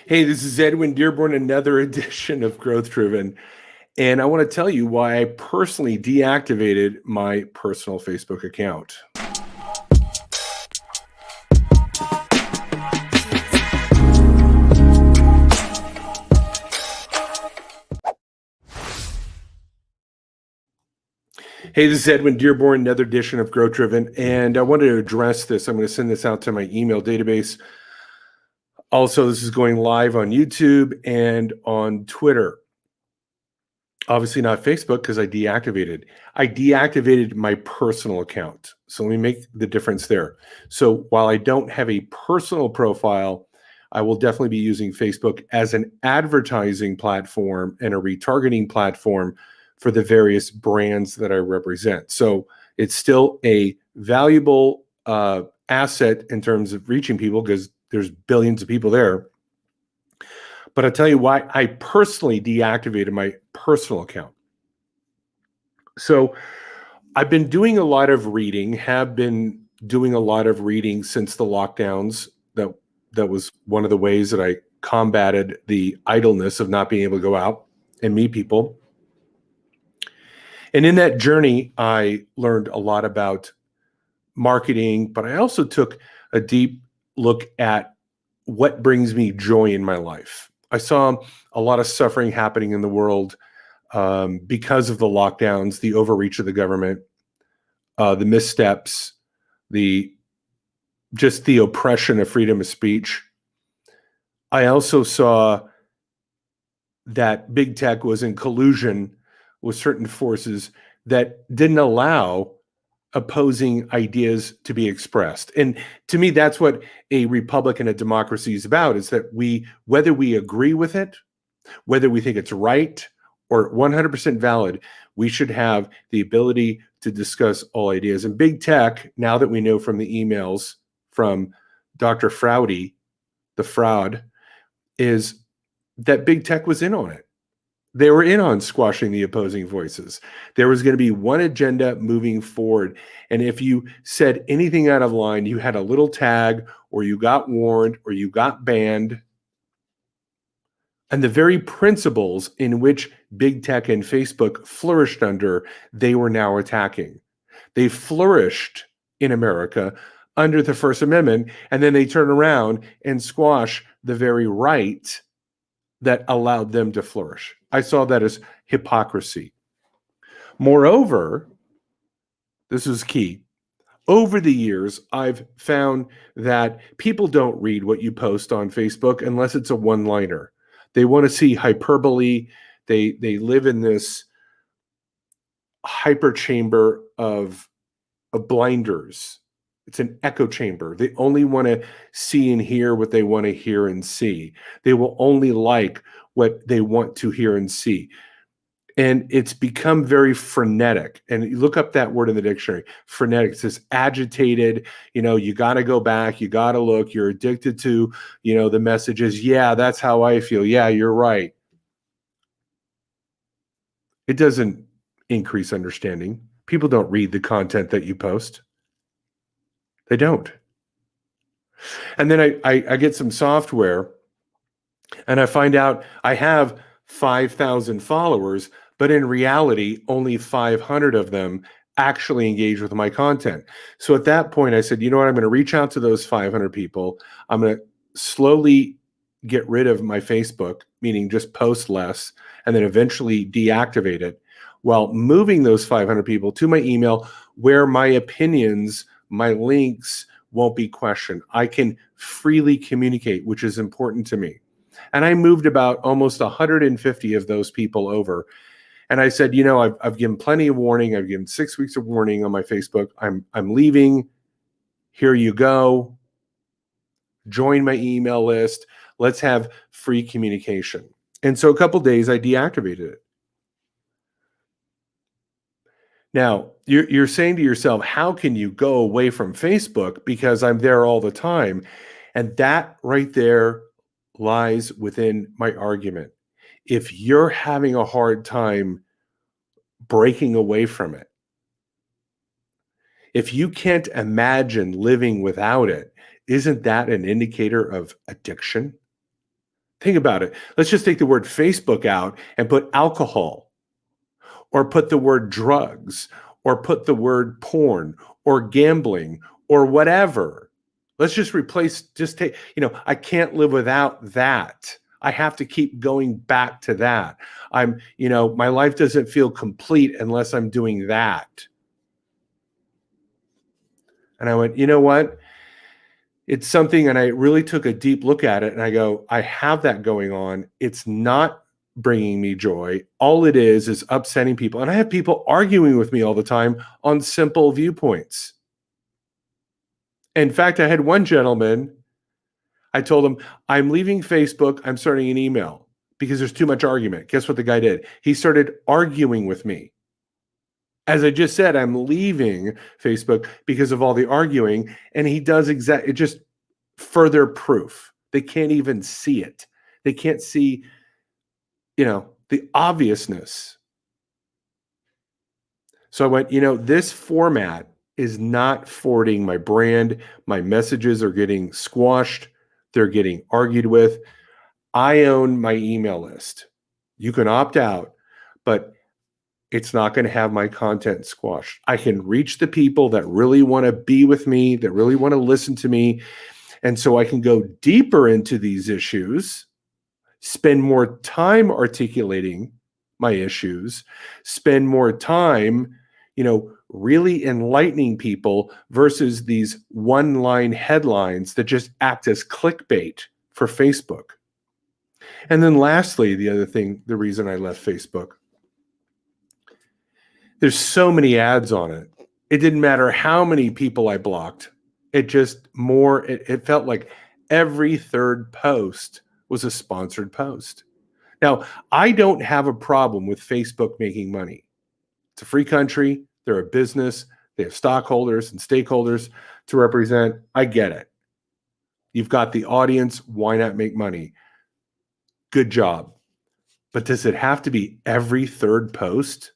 Hey, this is Edwin Dearborn, another edition of Growth Driven. And I want to tell you why I personally deactivated my personal Facebook account. Hey, this is Edwin Dearborn, another edition of Growth Driven. And I wanted to address this. I'm going to send this out to my email database. Also, this is going live on YouTube and on Twitter. Obviously not Facebook because I deactivated my personal account. So let me make the difference there. So while I don't have a personal profile, I will definitely be using Facebook as an advertising platform and a retargeting platform for the various brands that I represent. So it's still a valuable asset in terms of reaching people because there's billions of people there. But I'll tell you why I personally deactivated my personal account. So I've been doing a lot of reading, have been doing a lot of reading since the lockdowns. That was one of the ways that I combated the idleness of not being able to go out and meet people. And in that journey, I learned a lot about marketing, but I also took a deep look at what brings me joy in my life. I saw a lot of suffering happening in the world because of the lockdowns, the overreach of the government, the missteps, the oppression of freedom of speech. I also saw that big tech was in collusion with certain forces that didn't allow opposing ideas to be expressed. And to me, that's what a republic and a democracy is about, is that whether we agree with it, whether we think it's right or 100% valid, we should have the ability to discuss all ideas. And big tech, now that we know from the emails from Dr. Fraude, the fraud, is that big tech was in on it. They were in on squashing the opposing voices. There was going to be one agenda moving forward. And if you said anything out of line, you had a little tag, or you got warned, or you got banned. And the very principles in which big tech and Facebook flourished under, they were now attacking. They flourished in America under the First Amendment, and then they turn around and squash the very right that allowed them to flourish. I saw that as hypocrisy. Moreover, this is key. Over the years, I've found that people don't read what you post on Facebook unless it's a one-liner. They want to see hyperbole. They live in this hyper chamber of blinders. It's an echo chamber. They only want to see and hear what they want to hear and see. They will only like what they want to hear and see. And it's become very frenetic. And you look up that word in the dictionary, frenetic. It says agitated, you got to go back, you got to look, you're addicted to, the messages. Yeah, that's how I feel. Yeah, you're right. It doesn't increase understanding. People don't read the content that you post. They don't. And then I get some software and I find out I have 5,000 followers, but in reality, only 500 of them actually engage with my content. So at that point, I said, you know what? I'm going to reach out to those 500 people. I'm going to slowly get rid of my Facebook, meaning just post less, and then eventually deactivate it, while moving those 500 people to my email where my opinions, my links won't be questioned. I can freely communicate, which is important to me. And I moved about almost 150 of those people over. And I said, I've given plenty of warning. I've given 6 weeks of warning on my Facebook. I'm leaving. Here you go. Join my email list. Let's have free communication. And so a couple of days, I deactivated it. Now, you're saying to yourself, how can you go away from Facebook? Because I'm there all the time. And that right there lies within my argument. If you're having a hard time breaking away from it, if you can't imagine living without it, isn't that an indicator of addiction? Think about it. Let's just take the word Facebook out and put alcohol, or put the word drugs, or put the word porn, or gambling, or whatever. Let's just take, I can't live without that. I have to keep going back to that. My life doesn't feel complete unless I'm doing that. And I went, you know what? It's something, and I really took a deep look at it, and I go, I have that going on. It's not bringing me joy. All it is upsetting people. And I have people arguing with me all the time on simple viewpoints. In fact, I had one gentleman, I told him, I'm leaving Facebook. I'm starting an email because there's too much argument. Guess what the guy did? He started arguing with me. As I just said, I'm leaving Facebook because of all the arguing, and he does it just further proof. They can't even see it. They can't see, the obviousness. So I went, this format is not forwarding my brand. My messages are getting squashed. They're getting argued with. I own my email list. You can opt out, but it's not going to have my content squashed. I can reach the people that really want to be with me, that really want to listen to me. And so I can go deeper into these issues, spend more time articulating my issues, spend more time, really enlightening people versus these one-line headlines that just act as clickbait for Facebook. And then lastly, the reason I left Facebook, there's so many ads on it. It didn't matter how many people I blocked. It felt like every third post was a sponsored post. Now, I don't have a problem with Facebook making money. It's a free country. They're a business. They have stockholders and stakeholders to represent. I get it. You've got the audience. Why not make money? Good job. But does it have to be every third post?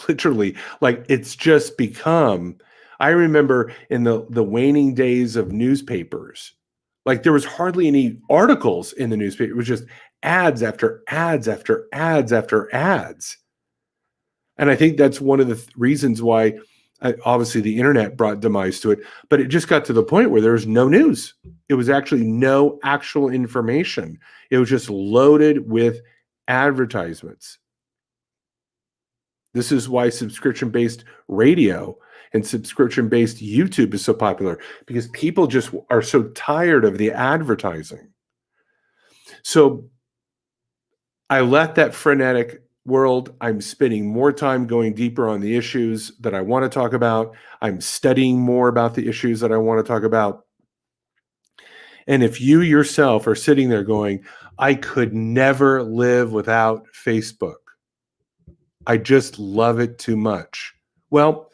Literally, like it's just become, I remember in the waning days of newspapers, like there was hardly any articles in the newspaper. It was just ads after ads after ads after ads. And I think that's one of the reasons why, obviously the internet brought demise to it, but it just got to the point where there was no news. It was actually no actual information. It was just loaded with advertisements. This is why subscription-based radio and subscription-based YouTube is so popular, because people just are so tired of the advertising. So I left that frenetic world. I'm spending more time going deeper on the issues that I want to talk about. I'm studying more about the issues that I want to talk about. And if you yourself are sitting there going, I could never live without Facebook, I just love it too much. Well,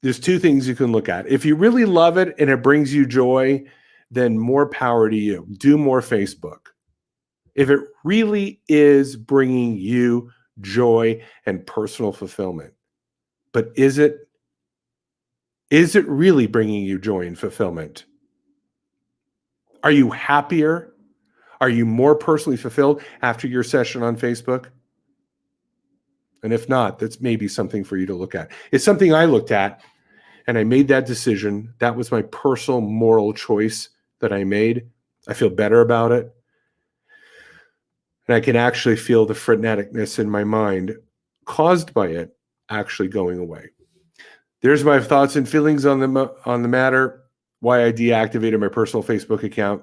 there's two things you can look at. If you really love it and it brings you joy, then more power to you. Do more Facebook. If it really is bringing you joy and personal fulfillment, but is it really bringing you joy and fulfillment? Are you happier? Are you more personally fulfilled after your session on Facebook? And if not, that's maybe something for you to look at. It's something I looked at, and I made that decision. That was my personal moral choice that I made. I feel better about it. And I can actually feel the freneticness in my mind caused by it actually going away. There's my thoughts and feelings on the matter, why I deactivated my personal Facebook account.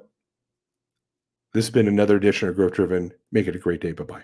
This has been another edition of Growth Driven. Make it a great day. Bye-bye.